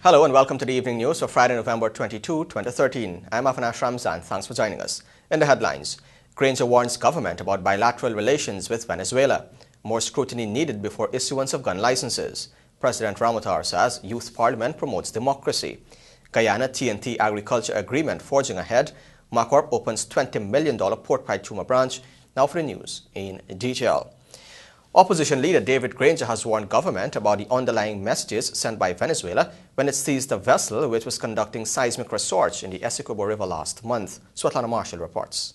Hello and welcome to the Evening News for Friday, November 22, 2013. I'm Afanash Ramzan. Thanks for joining us. In the headlines, Granger warns government about bilateral relations with Venezuela. More scrutiny needed before issuance of gun licenses. President Ramotar says Youth Parliament promotes democracy. Guyana TNT Agriculture Agreement forging ahead. Macorp opens $20 million Port Paituma branch. Now for the news in detail. Opposition leader David Granger has warned government about the underlying messages sent by Venezuela when it seized a vessel which was conducting seismic research in the Essequibo River last month. Svetlana Marshall reports.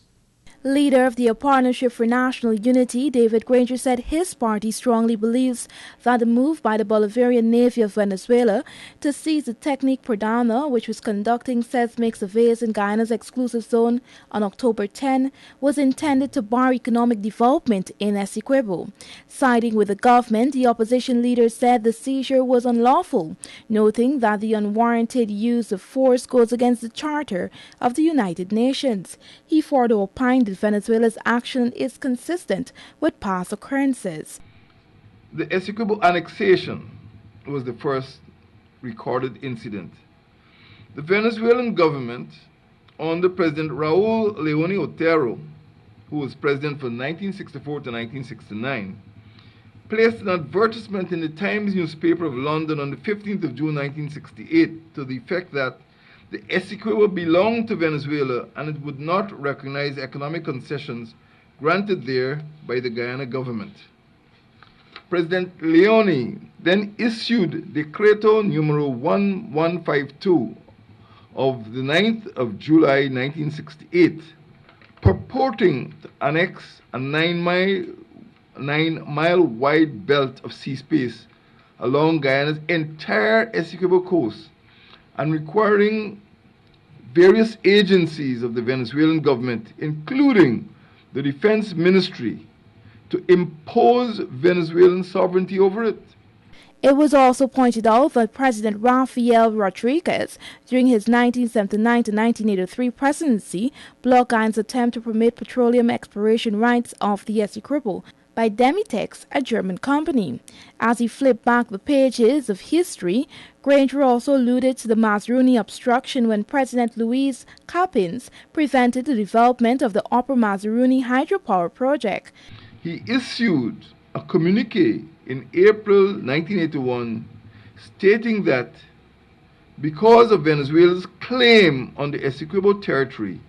Leader of the Partnership for National Unity, David Granger, said his party strongly believes that the move by the Bolivarian Navy of Venezuela to seize the Technique Pradana, which was conducting seismic surveys in Guyana's exclusive zone on October 10, was intended to bar economic development in Essequibo. Siding with the government, the opposition leader said the seizure was unlawful, noting that the unwarranted use of force goes against the Charter of the United Nations. He further opined that Venezuela's action is consistent with past occurrences. The Essequibo annexation was the first recorded incident. The Venezuelan government, under President Raul Leoni Otero, who was president from 1964 to 1969, placed an advertisement in the Times newspaper of London on the 15th of June 1968 to the effect that the Essequibo belonged to Venezuela and it would not recognize economic concessions granted there by the Guyana government. President Leoni then issued Decreto numero 1152 of the 9th of July 1968, purporting to annex a 9-mile wide belt of sea space along Guyana's entire Essequibo coast, and requiring various agencies of the Venezuelan government, including the Defense Ministry, to impose Venezuelan sovereignty over it. It was also pointed out that President Rafael Rodriguez, during his 1979 to 1983 presidency, blocked Guyana's attempt to permit petroleum exploration rights off the Essequibo by Demitex, a German company. As he flipped back the pages of history, Granger also alluded to the Mazaruni obstruction when President Luis Capins prevented the development of the Upper Mazaruni hydropower project. He issued a communique in April 1981 stating that because of Venezuela's claim on the Essequibo territory,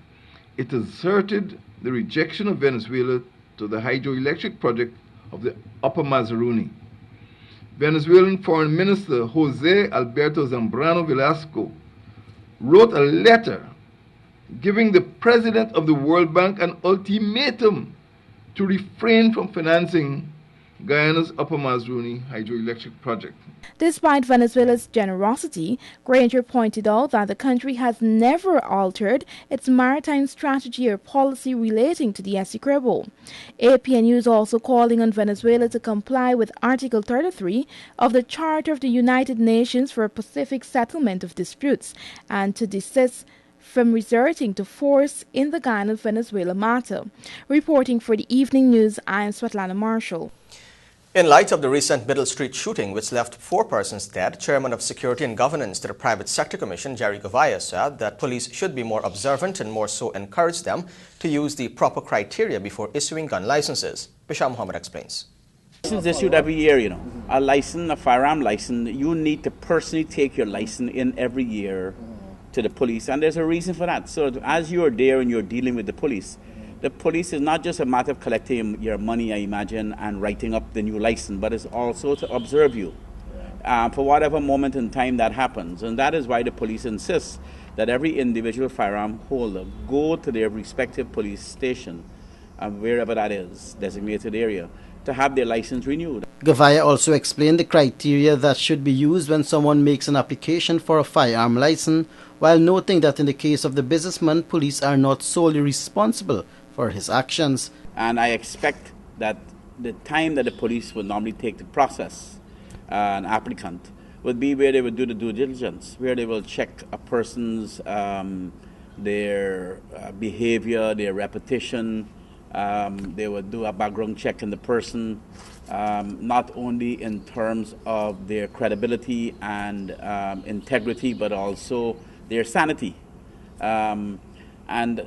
it asserted the rejection of Venezuela to the hydroelectric project of the Upper Mazaruni. Venezuelan Foreign Minister Jose Alberto Zambrano Velasco wrote a letter giving the president of the World Bank an ultimatum to refrain from financing Guyana's Upper Mazaruni hydroelectric project. Despite Venezuela's generosity, Granger pointed out that the country has never altered its maritime strategy or policy relating to the Essequibo. APNU is also calling on Venezuela to comply with Article 33 of the Charter of the United Nations for a Pacific Settlement of Disputes and to desist from resorting to force in the Guyana-Venezuela matter. Reporting for the Evening News, I am Svetlana Marshall. In light of the recent Middle Street shooting, which left 4 persons dead, Chairman of Security and Governance to the Private Sector Commission, Jerry Govaya, said that police should be more observant and more so encourage them to use the proper criteria before issuing gun licenses. Bisham Muhammad explains. License issued every year, a license, a firearm license, you need to personally take your license in every year to the police, and there's a reason for that. So as you're there and you're dealing with the police is not just a matter of collecting your money, I imagine, and writing up the new license, but it's also to observe you for whatever moment in time that happens. And that is why the police insists that every individual firearm holder go to their respective police station, wherever that is, designated area, to have their license renewed. Govaya also explained the criteria that should be used when someone makes an application for a firearm license, while noting that in the case of the businessman, police are not solely responsible for his actions. And I expect that the time that the police would normally take to process an applicant would be where they would do the due diligence, where they will check a person's their behavior, their repetition, They would do a background check in the person, not only in terms of their credibility and integrity, but also their sanity. And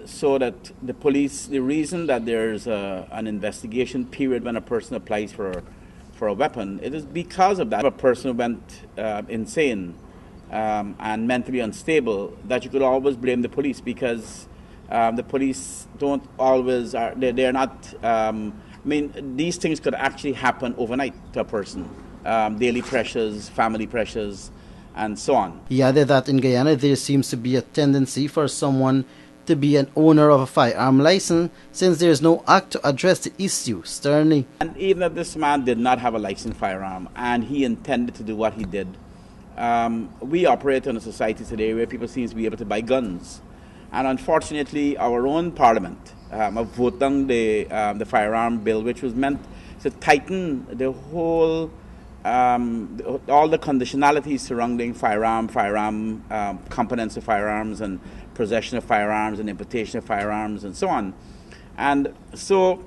so that the police, the reason that there's an investigation period when a person applies for a weapon, it is because of that. If a person went insane and mentally unstable, that you could always blame the police, because the police don't always, they're not, I mean, these things could actually happen overnight to a person. Daily pressures, family pressures, and so on. He added that in Guyana there seems to be a tendency for someone to be an owner of a firearm license, since there is no act to address the issue sternly. And even if this man did not have a licensed firearm and he intended to do what he did, we operate in a society today where people seem to be able to buy guns. And unfortunately, our own parliament voted on the firearm bill, which was meant to tighten the whole, all the conditionalities surrounding firearm components of firearms, and possession of firearms, and importation of firearms, and so on. And so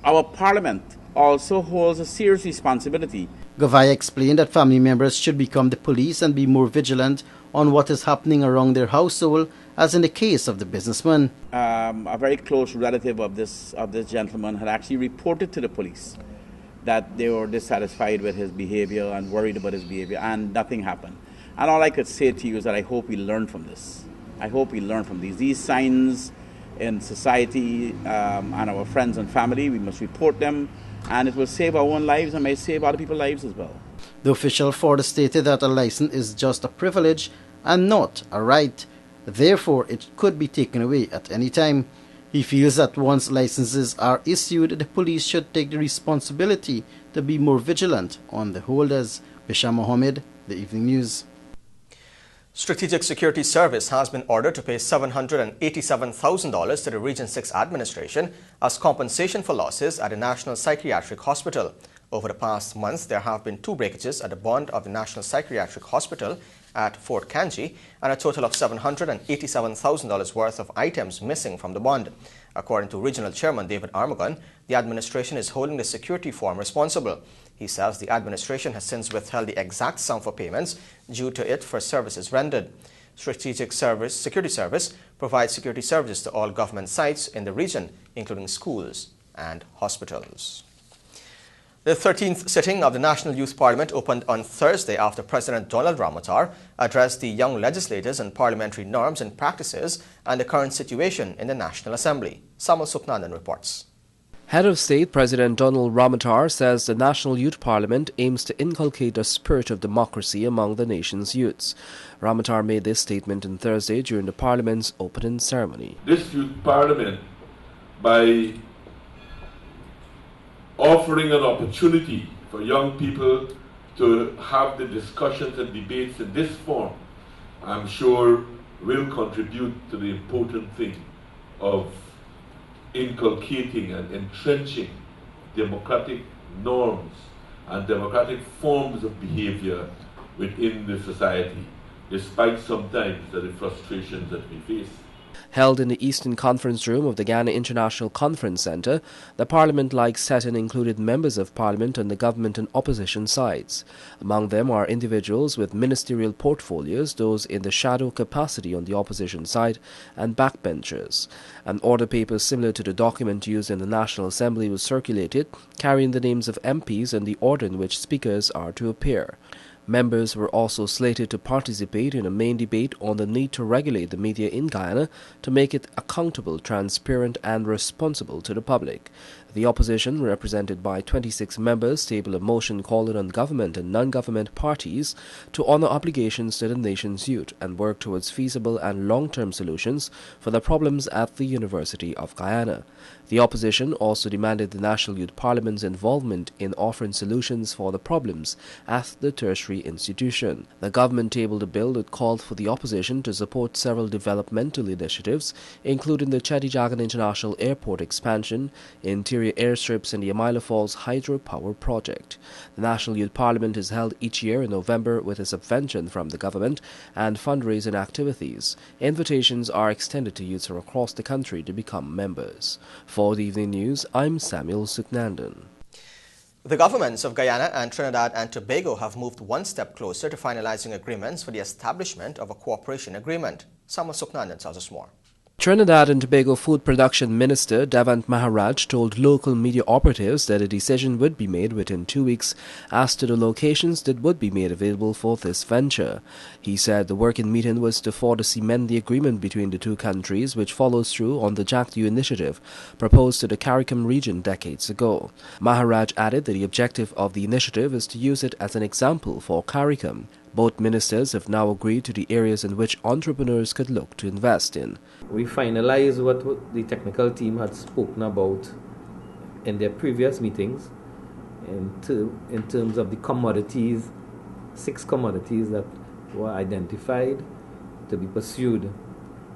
our parliament also holds a serious responsibility. Gavai explained that family members should become the police and be more vigilant on what is happening around their household, as in the case of the businessman. A very close relative of this gentleman had actually reported to the police that they were dissatisfied with his behavior and worried about his behavior, and nothing happened. And all I could say to you is that I hope we learn from this. I hope we learn from these signs in society, and our friends and family. We must report them, and it will save our own lives and may save other people's lives as well. The official further stated that a license is just a privilege and not a right. Therefore, it could be taken away at any time. He feels that once licenses are issued, the police should take the responsibility to be more vigilant on the holders. Bisham Mohammed, The Evening News. Strategic Security Service has been ordered to pay $787,000 to the Region 6 administration as compensation for losses at the National Psychiatric Hospital. Over the past month, there have been 2 breakages at the bond of the National Psychiatric Hospital at Fort Kanji, and a total of $787,000 worth of items missing from the bond. According to Regional Chairman David Armagon, the administration is holding the security firm responsible. He says the administration has since withheld the exact sum for payments due to it for services rendered. Strategic Security Service provides security services to all government sites in the region, including schools and hospitals. The 13th sitting of the National Youth Parliament opened on Thursday after President Donald Ramotar addressed the young legislators on parliamentary norms and practices and the current situation in the National Assembly. Samuel Supnandan reports. Head of State President Donald Ramotar says the National Youth Parliament aims to inculcate a spirit of democracy among the nation's youths. Ramotar made this statement on Thursday during the Parliament's opening ceremony. This Youth Parliament, by offering an opportunity for young people to have the discussions and debates in this form, I'm sure will contribute to the important thing of inculcating and entrenching democratic norms and democratic forms of behavior within the society, despite sometimes the frustrations that we face. Held in the Eastern Conference Room of the Ghana International Conference Centre, the Parliament-like setting included members of Parliament on the government and opposition sides. Among them are individuals with ministerial portfolios, those in the shadow capacity on the opposition side, and backbenchers. An order paper similar to the document used in the National Assembly was circulated, carrying the names of MPs and the order in which speakers are to appear. Members were also slated to participate in a main debate on the need to regulate the media in Guyana to make it accountable, transparent and responsible to the public. The opposition, represented by 26 members, tabled a motion calling on government and non-government parties to honor obligations to the nation's youth and work towards feasible and long-term solutions for the problems at the University of Guyana. The opposition also demanded the National Youth Parliament's involvement in offering solutions for the problems at the tertiary institution. The government tabled a bill that called for the opposition to support several developmental initiatives, including the Chetty Jagan International Airport expansion, interior area airstrips in the Amaila Falls hydropower project. The National Youth Parliament is held each year in November with a subvention from the government and fundraising activities. Invitations are extended to youths from across the country to become members. For the Evening News, I'm Samuel Suknandan. The governments of Guyana and Trinidad and Tobago have moved one step closer to finalizing agreements for the establishment of a cooperation agreement. Samuel Suknandan tells us more. Trinidad and Tobago Food Production Minister Devant Maharaj told local media operatives that a decision would be made within 2 weeks as to the locations that would be made available for this venture. He said the working meeting was to further cement the agreement between the two countries, which follows through on the JACTU initiative proposed to the CARICOM region decades ago. Maharaj added that the objective of the initiative is to use it as an example for CARICOM. Both ministers have now agreed to the areas in which entrepreneurs could look to invest in. We finalized what the technical team had spoken about in their previous meetings in terms of the commodities, 6 commodities that were identified to be pursued.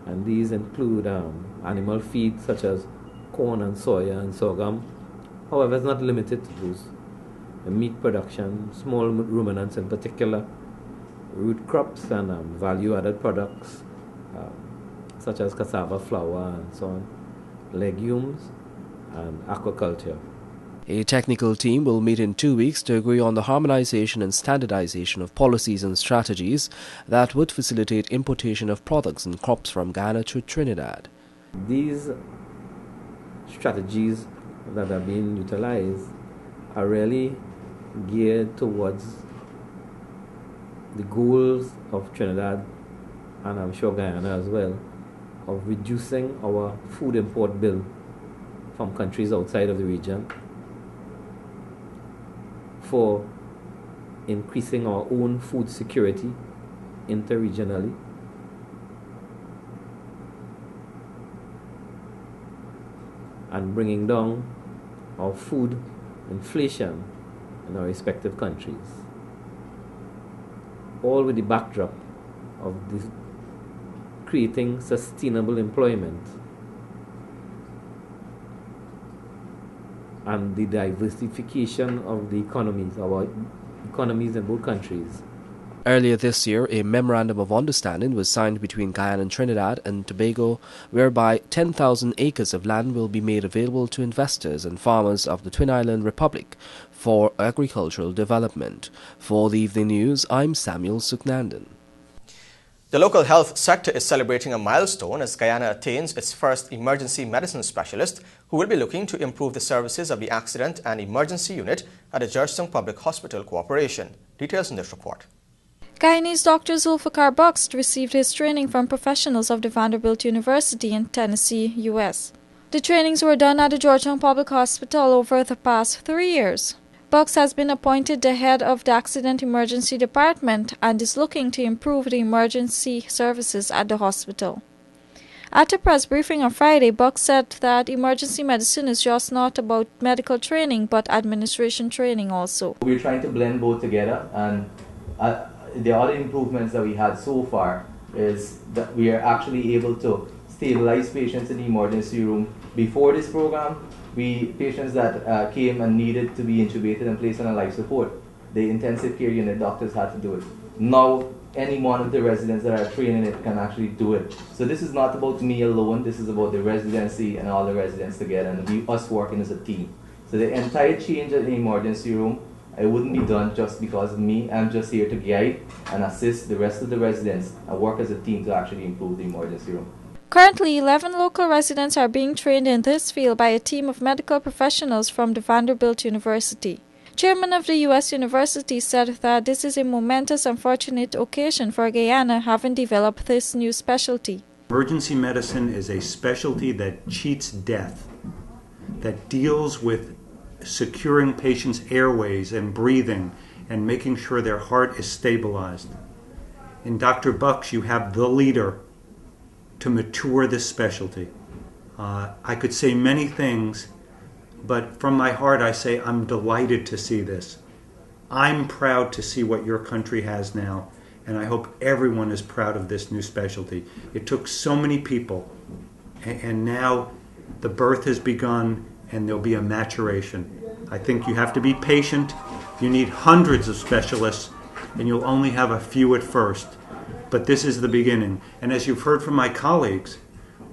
And these include animal feed such as corn and soya and sorghum. However, it's not limited to those. The meat production, small ruminants in particular, root crops and value-added products such as cassava flour and so on, legumes and aquaculture. A technical team will meet in 2 weeks to agree on the harmonization and standardization of policies and strategies that would facilitate importation of products and crops from Guyana to Trinidad. These strategies that are being utilized are really geared towards the goals of Trinidad, and I'm sure Guyana as well, of reducing our food import bill from countries outside of the region, for increasing our own food security interregionally, and bringing down our food inflation in our respective countries. All with the backdrop of this creating sustainable employment and the diversification of the economies, our economies in both countries. Earlier this year, a memorandum of understanding was signed between Guyana and Trinidad and Tobago, whereby 10,000 acres of land will be made available to investors and farmers of the Twin Island Republic for agricultural development. For the Evening News, I'm Samuel Suknandan. The local health sector is celebrating a milestone as Guyana attains its first emergency medicine specialist who will be looking to improve the services of the Accident and Emergency Unit at the Georgetown Public Hospital Corporation. Details in this report. Guyanese Dr. Zulfikar Buxt received his training from professionals of the Vanderbilt University in Tennessee, U.S. The trainings were done at the Georgetown Public Hospital over the past 3 years. Buxt has been appointed the head of the Accident Emergency Department and is looking to improve the emergency services at the hospital. At a press briefing on Friday, Buxt said that emergency medicine is just not about medical training but administration training also. We're trying to blend both together, and the other improvements that we had so far is that we are actually able to stabilize patients in the emergency room. Before this program, patients that came and needed to be intubated and placed on a life support, the intensive care unit doctors had to do it. Now, any one of the residents that are trained in it can actually do it. So this is not about me alone, this is about the residency and all the residents together and us working as a team. So the entire change in the emergency room, it wouldn't be done just because of me. I'm just here to guide and assist the rest of the residents and work as a team to actually improve the emergency room. Currently, 11 local residents are being trained in this field by a team of medical professionals from the Vanderbilt University. Chairman of the U.S. University said that this is a momentous and fortunate occasion for Guyana having developed this new specialty. Emergency medicine is a specialty that cheats death, that deals with securing patients' airways and breathing and making sure their heart is stabilized. In Dr. Buxt, you have the leader to mature this specialty. I could say many things, but from my heart I say I'm delighted to see this. I'm proud to see what your country has now, and I hope everyone is proud of this new specialty. It took so many people, and now the birth has begun, and there'll be a maturation. I think you have to be patient. You need hundreds of specialists, and you'll only have a few at first. But this is the beginning. And as you've heard from my colleagues,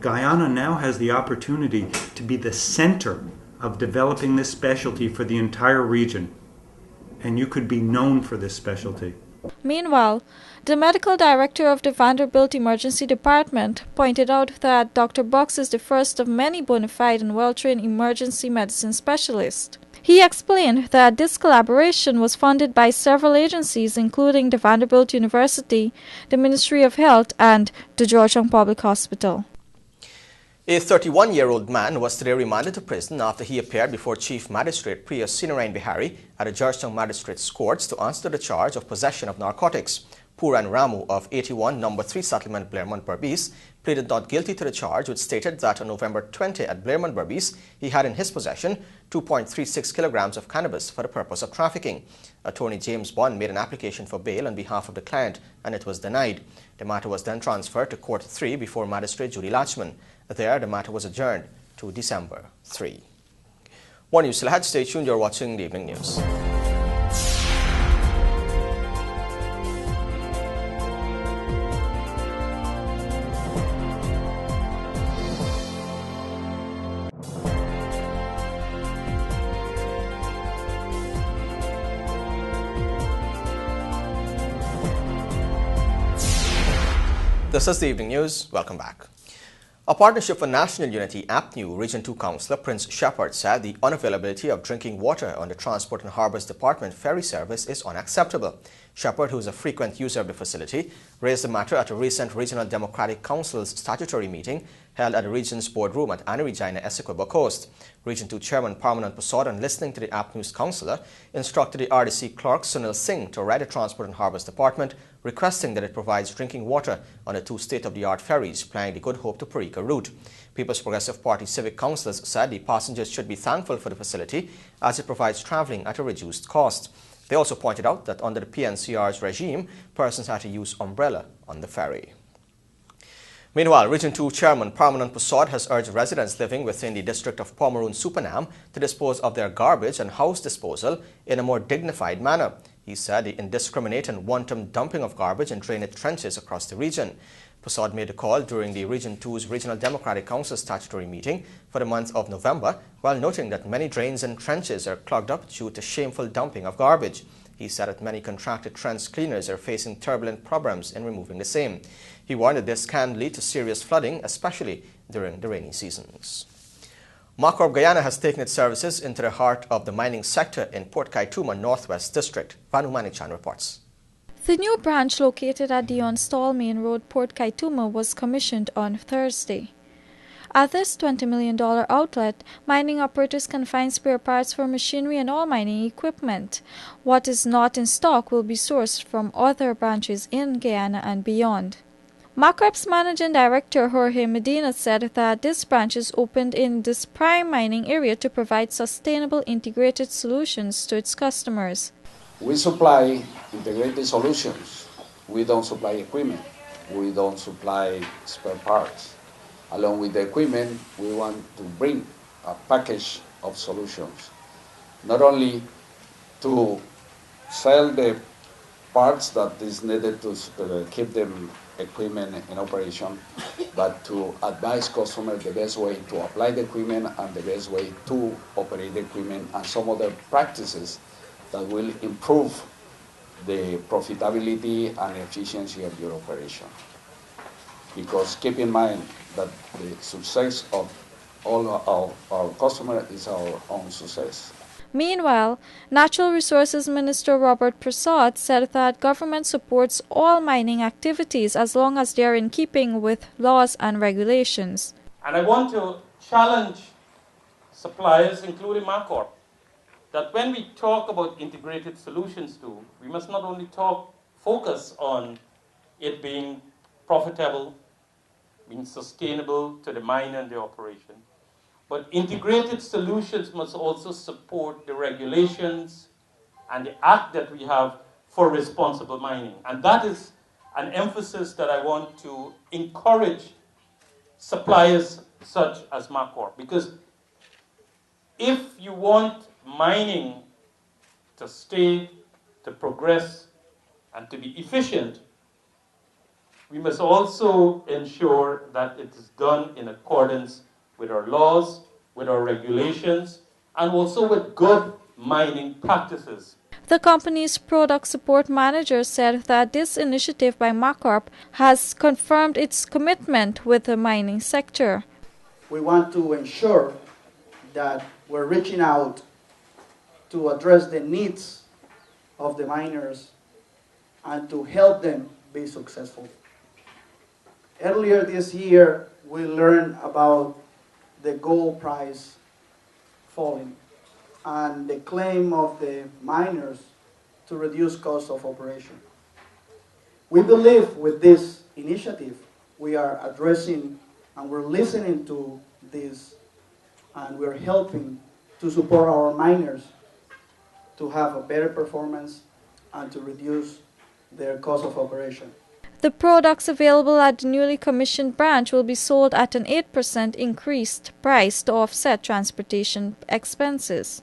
Guyana now has the opportunity to be the center of developing this specialty for the entire region. And you could be known for this specialty. Meanwhile, the medical director of the Vanderbilt Emergency Department pointed out that Dr. Box is the first of many bona fide and well-trained emergency medicine specialists. He explained that this collaboration was funded by several agencies, including the Vanderbilt University, the Ministry of Health, and the Georgetown Public Hospital. A 31-year-old man was today remanded to prison after he appeared before Chief Magistrate Priya Sinarayan Bihari at the Georgetown Magistrates Courts to answer the charge of possession of narcotics. Puran Ramu of 81 No. 3 Settlement, Blairmont, Berbice, pleaded not guilty to the charge, which stated that on November 20 at Blairmont, Berbice, he had in his possession 2.36 kilograms of cannabis for the purpose of trafficking. Attorney James Bond made an application for bail on behalf of the client, and it was denied. The matter was then transferred to Court 3 before Magistrate Judy Latchman. There, the matter was adjourned to December 3. One News still ahead. Stay tuned. You're watching the Evening News. This is the Evening News. Welcome back. A Partnership for National Unity APNU Region 2 Councillor Prince Shepherd said the unavailability of drinking water on the Transport and Harbours Department ferry service is unacceptable. Shepherd, who is a frequent user of the facility, raised the matter at a recent Regional Democratic Council's statutory meeting held at the region's boardroom at Annie Regina, Essequibo Coast. Region 2 Chairman Parmanand Prasad, on listening to the APNU's councillor, instructed the RDC clerk Sunil Singh to write the Transport and Harbours Department requesting that it provides drinking water on the two state-of-the-art ferries plying the Good Hope to Parika route. People's Progressive Party civic councillors said the passengers should be thankful for the facility as it provides travelling at a reduced cost. They also pointed out that under the PNCR's regime, persons had to use umbrella on the ferry. Meanwhile, Region 2 Chairman Parmanand Prasad has urged residents living within the district of Pomeroon Supernam to dispose of their garbage and house disposal in a more dignified manner. He said the indiscriminate and wanton dumping of garbage in drainage trenches across the region. Prasad made a call during the Region 2's Regional Democratic Council statutory meeting for the month of November, while noting that many drains and trenches are clogged up due to shameful dumping of garbage. He said that many contracted trench cleaners are facing turbulent problems in removing the same. He warned that this can lead to serious flooding, especially during the rainy seasons. Macorp Guyana has taken its services into the heart of the mining sector in Port Kaituma Northwest District. Vanu Manichan reports. The new branch located at Dion Stall Main Road, Port Kaituma, was commissioned on Thursday. At this $20 million outlet, mining operators can find spare parts for machinery and all mining equipment. What is not in stock will be sourced from other branches in Guyana and beyond. Macorp's Managing Director Jorge Medina said that this branch is opened in this prime mining area to provide sustainable integrated solutions to its customers. We supply integrated solutions. We don't supply equipment. We don't supply spare parts. Along with the equipment, we want to bring a package of solutions, not only to sell the parts that is needed to keep them equipment in operation, but to advise customers the best way to apply the equipment and the best way to operate the equipment and some other practices that will improve the profitability and efficiency of your operation. Because keep in mind that the success of all of our customers is our own success. Meanwhile, Natural Resources Minister Robert Prasad said that government supports all mining activities as long as they are in keeping with laws and regulations. And I want to challenge suppliers, including Macorp, that when we talk about integrated solutions too, we must not only focus on it being profitable, being sustainable to the mine and the operation, but integrated solutions must also support the regulations and the act that we have for responsible mining. And that is an emphasis that I want to encourage suppliers such as Macorp, because If you want mining to stay, to progress, and to be efficient, we must also ensure that it is done in accordance with our laws, with our regulations, and also with good mining practices. The company's product support manager said that this initiative by MACORP has confirmed its commitment with the mining sector. We want to ensure that we're reaching out to address the needs of the miners and to help them be successful. Earlier this year, we learned about the gold price falling and the claim of the miners to reduce cost of operation. We believe with this initiative, we are addressing and we're listening to this, and we're helping to support our miners to have a better performance and to reduce their cost of operation. The products available at the newly commissioned branch will be sold at an 8% increased price to offset transportation expenses.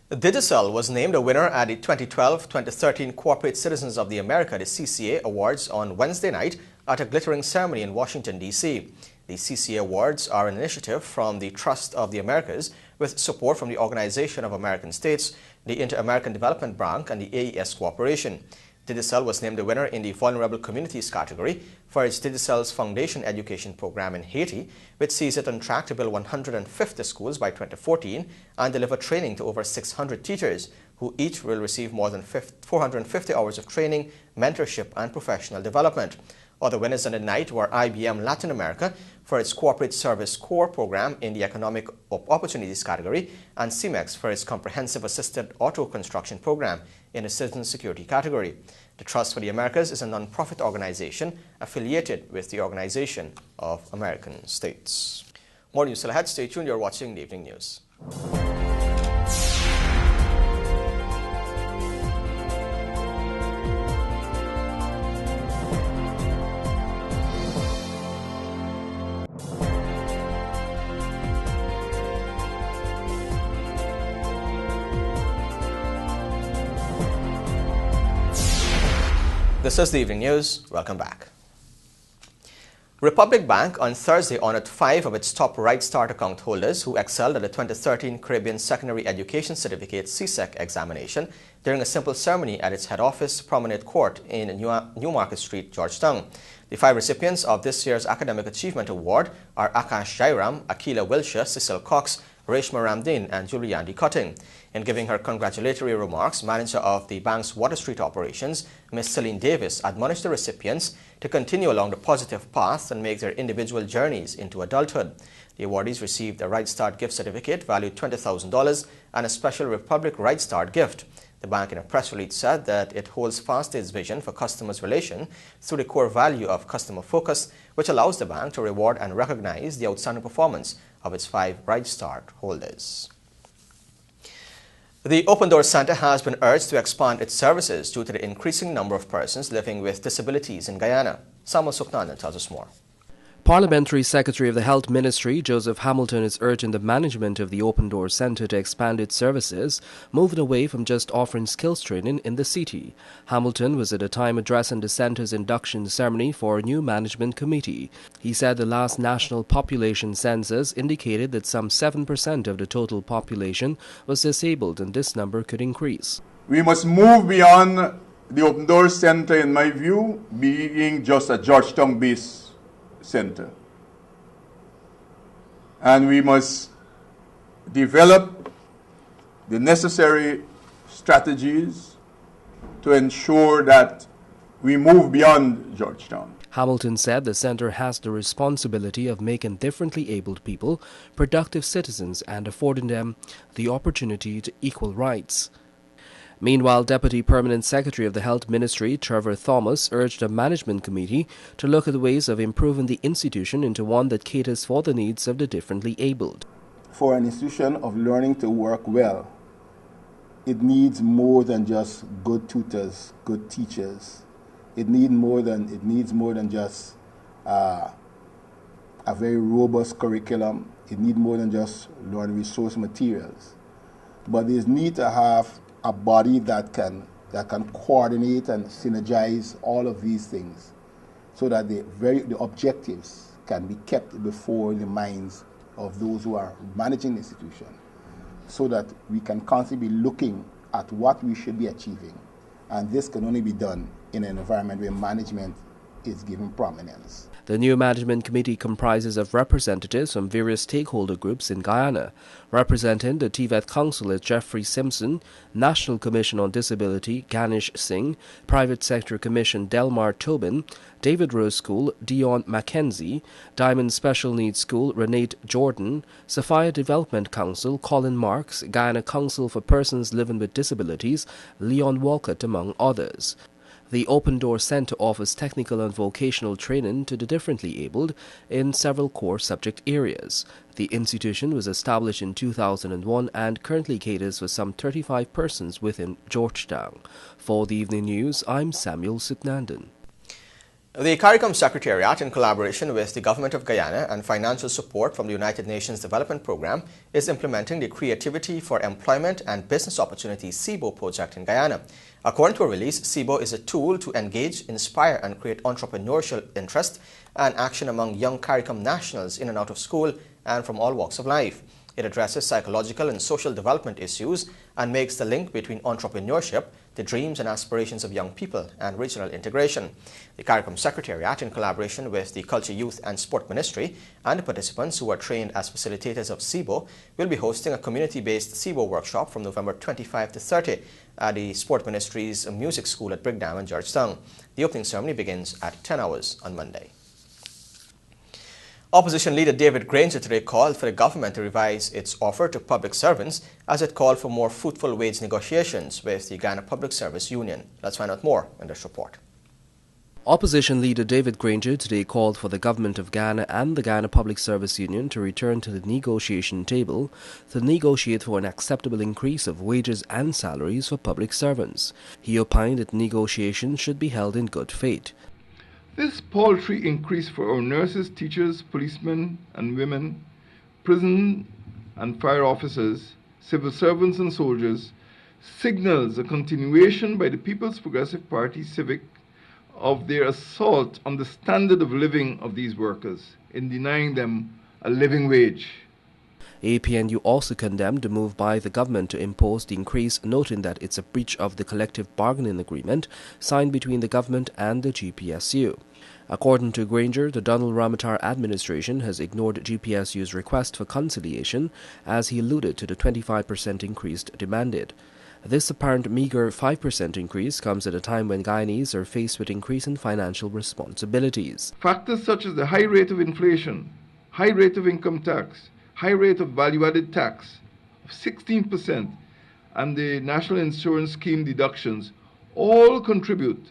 Digicel was named a winner at the 2012-2013 Corporate Citizens of the America, the CCA Awards, on Wednesday night at a glittering ceremony in Washington, D.C. The CCA Awards are an initiative from the Trust of the Americas with support from the Organization of American States, the Inter-American Development Bank, and the AES Corporation. Digicel was named the winner in the Vulnerable Communities category for its Digicel's Foundation Education Program in Haiti, which sees it on track to build 150 schools by 2014 and deliver training to over 600 teachers, who each will receive more than 450 hours of training, mentorship, and professional development. Other winners on the night were IBM Latin America for its Corporate Service Core program in the Economic Opportunities category, and CEMEX for its Comprehensive Assisted Auto Construction program in the Citizen Security category. The Trust for the Americas is a non-profit organization affiliated with the Organization of American States. More news still ahead. Stay tuned. You're watching the Evening News. This is the Evening News. Welcome back. Republic Bank on Thursday honored 5 of its top Right Start account holders who excelled at the 2013 Caribbean Secondary Education Certificate CSEC examination during a simple ceremony at its head office, Promenade Court in Newmarket Street, Georgetown. The 5 recipients of this year's Academic Achievement Award are Akash Jairam, Akila Wilshire, Cecil Cox, Reshma Ramdin, and Juliandi Cutting. In giving her congratulatory remarks, manager of the bank's Water Street operations, Ms. Celine Davis, admonished the recipients to continue along the positive path and make their individual journeys into adulthood. The awardees received a Right Start gift certificate valued $20,000 and a special Republic Right Start gift. The bank in a press release said that it holds fast its vision for customers' relation through the core value of customer focus, which allows the bank to reward and recognize the outstanding performance of its 5 Right Start holders. The Open Door Center has been urged to expand its services due to the increasing number of persons living with disabilities in Guyana. Samuel Suknanan tells us more. Parliamentary Secretary of the Health Ministry, Joseph Hamilton, is urging the management of the Open Door Centre to expand its services, moving away from just offering skills training in the city. Hamilton was at a time addressing the centre's induction ceremony for a new management committee. He said the last national population census indicated that some 7% of the total population was disabled, and this number could increase. We must move beyond the Open Door Centre, in my view, being just a Georgetown-based center, and we must develop the necessary strategies to ensure that we move beyond Georgetown. Hamilton said the centre has the responsibility of making differently abled people productive citizens and affording them the opportunity to equal rights. Meanwhile, Deputy Permanent Secretary of the Health Ministry, Trevor Thomas, urged a management committee to look at ways of improving the institution into one that caters for the needs of the differently abled. For an institution of learning to work well, it needs more than just good tutors, good teachers. It needs more than just a very robust curriculum. It needs more than just learning resource materials. But there's need to have a body that can coordinate and synergize all of these things so that the objectives can be kept before the minds of those who are managing the institution, so that we can constantly be looking at what we should be achieving. And this can only be done in an environment where management is given prominence. The new management committee comprises of representatives from various stakeholder groups in Guyana. Representing the TVET Council is Jeffrey Simpson, National Commission on Disability Ganesh Singh, Private Sector Commission Delmar Tobin, David Rose School Dion Mackenzie, Diamond Special Needs School Renate Jordan, Sophia Development Council Colin Marks, Guyana Council for Persons Living with Disabilities Leon Walcott, among others. The Open Door Center offers technical and vocational training to the differently abled in several core subject areas. The institution was established in 2001 and currently caters for some 35 persons within Georgetown. For the Evening News, I'm Samuel Suknandan. The CARICOM Secretariat, in collaboration with the Government of Guyana and financial support from the United Nations Development Programme, is implementing the Creativity for Employment and Business Opportunities CIBO project in Guyana. According to a release, CIBO is a tool to engage, inspire and create entrepreneurial interest and action among young CARICOM nationals in and out of school and from all walks of life. It addresses psychological and social development issues and makes the link between entrepreneurship, the dreams and aspirations of young people, and regional integration. The CARICOM Secretariat, in collaboration with the Culture, Youth and Sport Ministry and the participants who are trained as facilitators of CIBO, will be hosting a community-based CIBO workshop from November 25 to 30 at the Sport Ministry's Music School at Brigham and Georgetown. The opening ceremony begins at 10 hours on Monday. Opposition leader David Granger today called for the government to revise its offer to public servants as it called for more fruitful wage negotiations with the Guyana Public Service Union. Let's find out more in this report. Opposition leader David Granger today called for the government of Guyana and the Guyana Public Service Union to return to the negotiation table to negotiate for an acceptable increase of wages and salaries for public servants. He opined that negotiations should be held in good faith. This paltry increase for our nurses, teachers, policemen and women, prison and fire officers, civil servants and soldiers signals a continuation by the People's Progressive Party Civic of their assault on the standard of living of these workers in denying them a living wage. APNU also condemned the move by the government to impose the increase, noting that it's a breach of the collective bargaining agreement signed between the government and the GPSU. According to Granger, the Donald Ramotar administration has ignored GPSU's request for conciliation as he alluded to the 25% increase demanded. This apparent meager 5% increase comes at a time when Guyanese are faced with increasing financial responsibilities. Factors such as the high rate of inflation, high rate of income tax, high rate of value-added tax of 16%, and the National Insurance Scheme deductions all contribute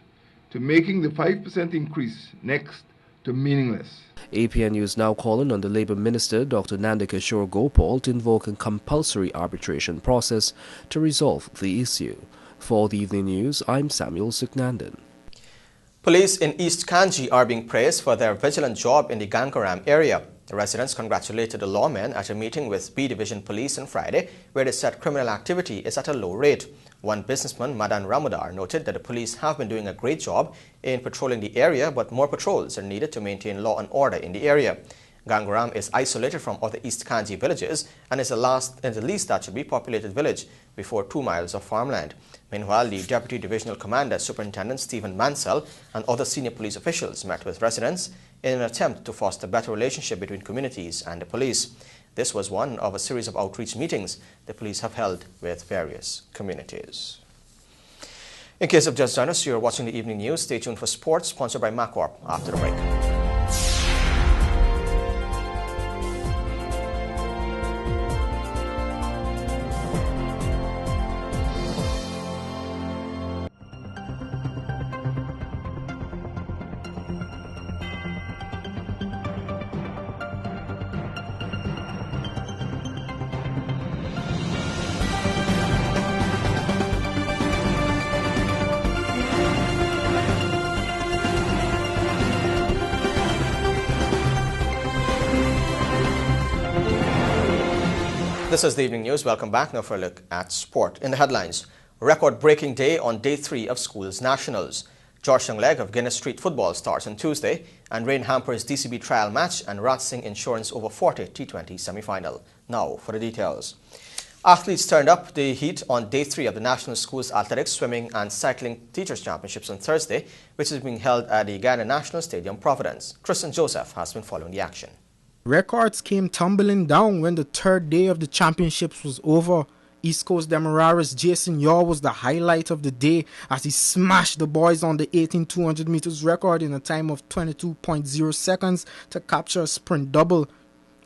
to making the 5% increase next to meaningless. APNU is now calling on the Labour Minister, Dr. Nanda Kishore Gopal, to invoke a compulsory arbitration process to resolve the issue. For the Evening News, I'm Samuel Suknandan. Police in East Kanji are being praised for their vigilant job in the Gangaram area. The residents congratulated the lawmen at a meeting with B Division Police on Friday, where they said criminal activity is at a low rate. One businessman, Madan Ramodar, noted that the police have been doing a great job in patrolling the area, but more patrols are needed to maintain law and order in the area. Gangaram is isolated from other East Kanji villages and is the least that should be populated village before 2 miles of farmland. Meanwhile, the Deputy Divisional Commander, Superintendent Stephen Mansell, and other senior police officials met with residents in an attempt to foster a better relationship between communities and the police. This was one of a series of outreach meetings the police have held with various communities. In case of just joined us, you're watching the Evening News. Stay tuned for sports, sponsored by Maccorp after the break. This is the evening news. Welcome back. Now for a look at sport. In the headlines, record-breaking day on day 3 of schools nationals. Georgetown leg of Guinness Street Football starts on Tuesday, and rain hampers DCB trial match and Ratsing Insurance over 40 T20 semi-final. Now for the details. Athletes turned up the heat on day 3 of the National Schools Athletics, Swimming and Cycling Teachers Championships on Thursday, which is being held at the Guyana National Stadium, Providence. Tristan Joseph has been following the action. Records came tumbling down when the third day of the championships was over. East Coast Demerara's Jason Yaw was the highlight of the day as he smashed the boys on the 18-200 meters record in a time of 22.0 seconds to capture a sprint double.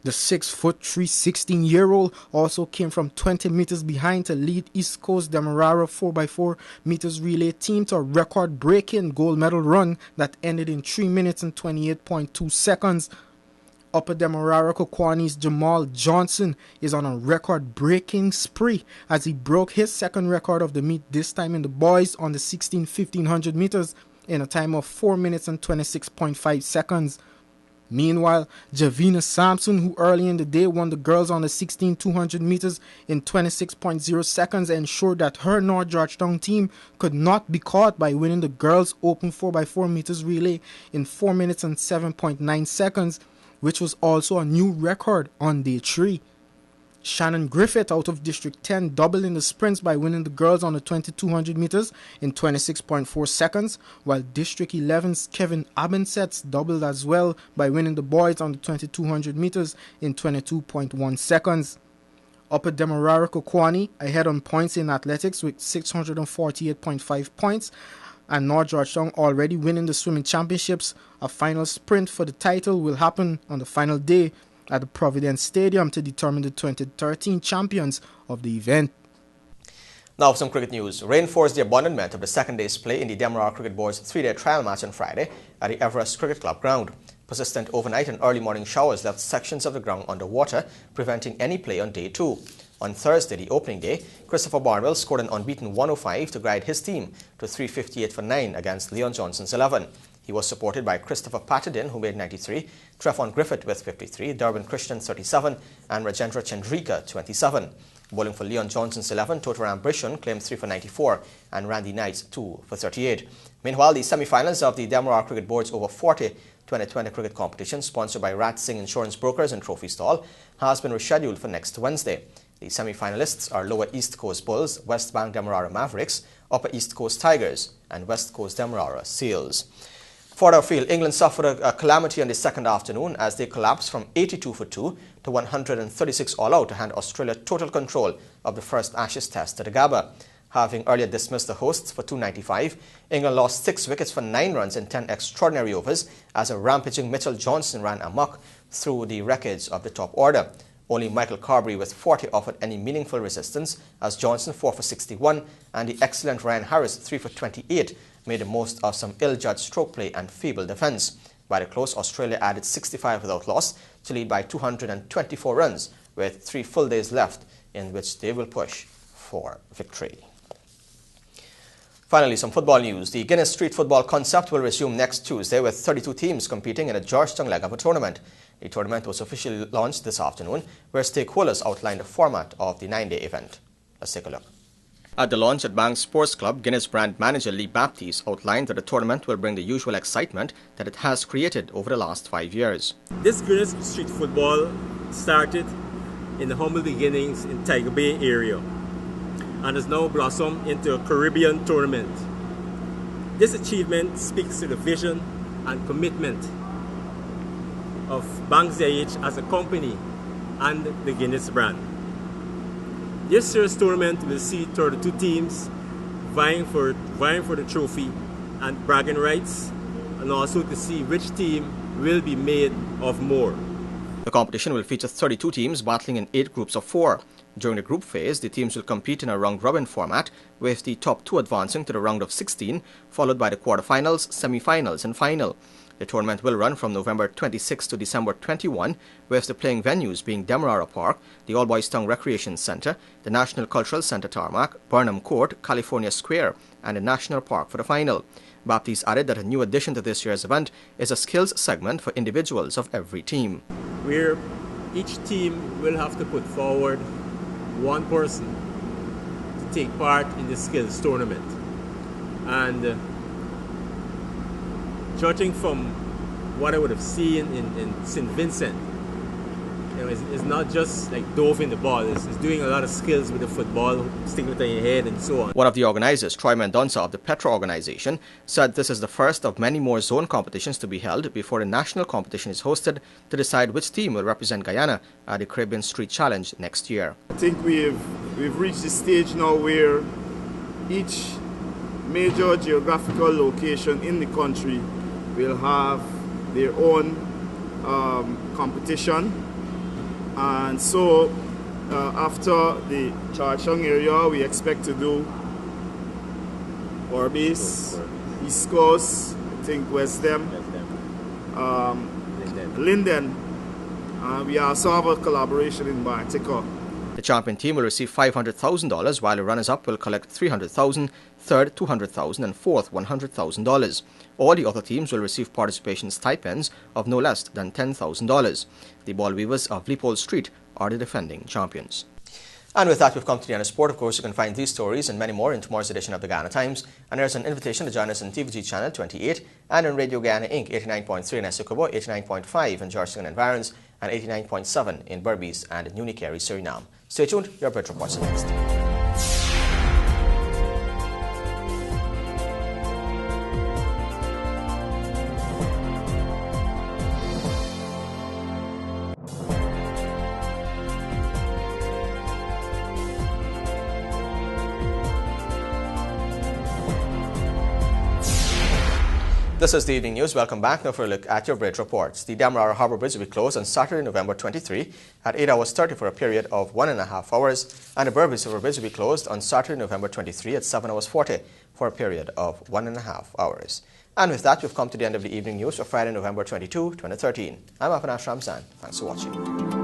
The 6'3", 16-year-old also came from 20 meters behind to lead East Coast Demerara 4x4 meters relay team to a record-breaking gold medal run that ended in 3 minutes and 28.2 seconds. Upper Demerara Kokwani's Jamal Johnson is on a record-breaking spree as he broke his second record of the meet, this time in the boys on the 16-1500 meters in a time of 4 minutes and 26.5 seconds. Meanwhile, Javina Sampson, who early in the day won the girls on the 16-200 meters in 26.0 seconds, ensured that her North Georgetown team could not be caught by winning the girls open 4x4 meters relay in 4 minutes and 7.9 seconds, which was also a new record on day 3. Shannon Griffith out of District 10 doubled in the sprints by winning the girls on the 2200 meters in 26.4 seconds, while District 11's Kevin Abensets doubled as well by winning the boys on the 2200 meters in 22.1 seconds. Upper Demerara Kokwani ahead on points in athletics with 648.5 points, and North Georgetown already winning the swimming championships. A final sprint for the title will happen on the final day at the Providence Stadium to determine the 2013 champions of the event. Now for some cricket news. Rain forced the abandonment of the second day's play in the Demerara Cricket Board's 3-day trial match on Friday at the Everest Cricket Club ground. Persistent overnight and early morning showers left sections of the ground underwater, preventing any play on day 2. On Thursday, the opening day, Christopher Barnwell scored an unbeaten 105 to guide his team to 358 for 9 against Leon Johnson's 11. He was supported by Christopher Patterson, who made 93, Trevon Griffith with 53, Darwin Christian 37, and Rajendra Chandrika 27. Bowling for Leon Johnson's 11, Totaram Brishon claimed 3 for 94, and Randy Knights 2 for 38. Meanwhile, the semi-finals of the Demerara Cricket Board's over 40 2020 cricket competition, sponsored by Ratsing Insurance Brokers and Trophy Stall, has been rescheduled for next Wednesday. The semi-finalists are Lower East Coast Bulls, West Bank Demerara Mavericks, Upper East Coast Tigers, and West Coast Demerara Seals. Further afield, England suffered a calamity on the second afternoon as they collapsed from 82 for 2 to 136 all out to hand Australia total control of the first Ashes test at the Gabba. Having earlier dismissed the hosts for 295, England lost 6 wickets for 9 runs in 10 extraordinary overs as a rampaging Mitchell Johnson ran amok through the wreckage of the top order. Only Michael Carberry with 40 offered any meaningful resistance as Johnson 4 for 61 and the excellent Ryan Harris 3 for 28 made the most of some ill-judged stroke play and feeble defence. By the close, Australia added 65 without loss to lead by 224 runs with 3 full days left in which they will push for victory. Finally, some football news. The Guinness Street Football concept will resume next Tuesday with 32 teams competing in a Georgetown leg of a tournament. The tournament was officially launched this afternoon, where stakeholders outlined the format of the 9-day event. Let's take a look. At the launch at Bank Sports Club, Guinness brand manager Lee Baptiste outlined that the tournament will bring the usual excitement that it has created over the last 5 years. This Guinness Street Football started in the humble beginnings in Tiger Bay area and has now blossomed into a Caribbean tournament. This achievement speaks to the vision and commitment of Bank ZH as a company and the Guinness brand. This year's tournament will see 32 teams vying for the trophy and bragging rights, and also to see which team will be made of more. The competition will feature 32 teams battling in 8 groups of 4. During the group phase, the teams will compete in a round-robin format, with the top 2 advancing to the round of 16, followed by the quarterfinals, semi-finals and final. The tournament will run from November 26 to December 21, with the playing venues being Demerara Park, the All Boys Town Recreation Centre, the National Cultural Centre Tarmac, Burnham Court, California Square, and the National Park for the final. Baptiste added that a new addition to this year's event is a skills segment for individuals of every team. Where each team will have to put forward one person to take part in the skills tournament. And judging from what I would have seen in St. Vincent, you know, it's not just like doving the ball, it's doing a lot of skills with the football, sticking it on your head and so on. One of the organizers, Troy Mendonca of the Petra organization, said this is the first of many more zone competitions to be held before a national competition is hosted to decide which team will represent Guyana at the Caribbean Street Challenge next year. I think we've reached the stage now where each major geographical location in the country will have their own competition. And so after the Georgetown area, we expect to do Orbis, East Coast, I think West Dem, Linden. We also have a collaboration in Bartica. The champion team will receive $500,000, while the runners-up will collect $300,000, third $200,000, and fourth $100,000. All the other teams will receive participation stipends of no less than $10,000. The Ball Weavers of Leopold Street are the defending champions. And with that, we've come to the end of sport. Of course, you can find these stories and many more in tomorrow's edition of the Guyana Times. And there's an invitation to join us on TVG Channel 28 and on Radio Guyana Inc. 89.3 in Essequibo, 89.5 in Georgetown and Environs, and 89.7 in Berbice and New Carey, Suriname. Stay tuned, your Brit reports next. This is the Evening News. Welcome back. Now for a look at your bridge reports. The Demerara Harbour Bridge will be closed on Saturday, November 23 at 8 hours 30 for a period of 1.5 hours. And the Berbice River Bridge will be closed on Saturday, November 23 at 7 hours 40 for a period of 1.5 hours. And with that, we've come to the end of the Evening News for Friday, November 22, 2013. I'm Afanash Ramzan. Thanks for watching.